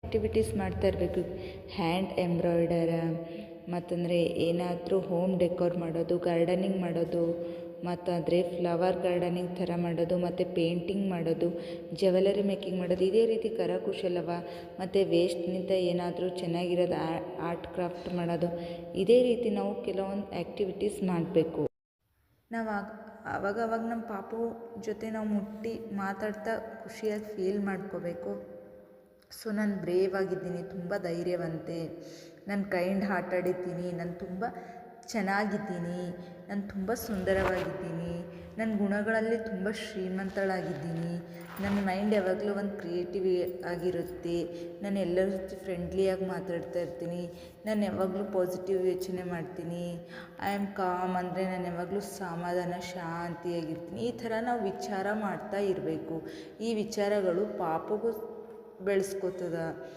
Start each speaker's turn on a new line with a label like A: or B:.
A: Activities ಮಾಡ್ತಾ ಇರಬೇಕು. Hand ಎಂಬ್ರಾಯ್ಡರ ಮತ್ತಂದರೆ ಏನಾದರೂ ಹೋಮ್ ಡೆಕೋರ್ ಮಾಡೋದು, ಗಾರ್ಡನಿಂಗ್ ಮಾಡೋದು, ಮತ್ತಾದರೆ ಫ್ಲವರ್ ಗಾರ್ಡನಿಂಗ್ ಥರ ಮಾಡೋದು, ಮತ್ತು ಪೇಂಟಿಂಗ್ ಮಾಡೋದು, ಜ್ಯುವೆಲರಿ ಮೇಕಿಂಗ್ ಮಾಡೋದು. ಇದೇ ರೀತಿ ಕರಕುಶಲವ ಮತ್ತು ವೇಸ್ಟ್ನಿಂದ ಏನಾದರೂ ಚೆನ್ನಾಗಿರೋದು ಆರ್ಟ್ ಕ್ರಾಫ್ಟ್ ಮಾಡೋದು. ಇದೇ ರೀತಿ ನಾವು ಕೆಲವೊಂದು ಆ್ಯಕ್ಟಿವಿಟೀಸ್ ಮಾಡಬೇಕು. ನಾವು ಅವಾಗವಾಗ ನಮ್ಮ ಪಾಪು ಜೊತೆ ನಾವು ಮುಟ್ಟಿ ಮಾತಾಡ್ತಾ ಖುಷಿಯಾಗಿ ಫೀಲ್ ಮಾಡ್ಕೋಬೇಕು. ಸೊ ನಾನು ಬ್ರೇವ್ ಆಗಿದ್ದೀನಿ, ತುಂಬ ಧೈರ್ಯವಂತೆ, ನಾನು ಕೈಂಡ್ ಹಾರ್ಟೆಡ್ ಇದ್ದೀನಿ, ನಾನು ತುಂಬ ಚೆನ್ನಾಗಿದ್ದೀನಿ, ನಾನು ತುಂಬ ಸುಂದರವಾಗಿದ್ದೀನಿ, ನನ್ನ ಗುಣಗಳಲ್ಲಿ ತುಂಬ ಶ್ರೀಮಂತಳಾಗಿದ್ದೀನಿ, ನನ್ನ ಮೈಂಡ್ ಯಾವಾಗಲೂ ಒಂದು ಕ್ರಿಯೇಟಿವ್ ಆಗಿರುತ್ತೆ, ನಾನು ಎಲ್ಲರ ಜೊತೆ ಫ್ರೆಂಡ್ಲಿಯಾಗಿ ಮಾತಾಡ್ತಾ ಇರ್ತೀನಿ, ನಾನು ಯಾವಾಗಲೂ ಪಾಸಿಟಿವ್ ಯೋಚನೆ ಮಾಡ್ತೀನಿ, ಐ ಆಮ್ ಕಾಮ್ ಅಂದರೆ ನಾನು ಯಾವಾಗಲೂ ಸಮಾಧಾನ ಶಾಂತಿಯಾಗಿರ್ತೀನಿ. ಈ ಥರ ನಾವು ವಿಚಾರ ಮಾಡ್ತಾ ಇರಬೇಕು. ಈ ವಿಚಾರಗಳು ಪಾಪಗೂ ಬೆಳೆಸ್ಕೋತದ.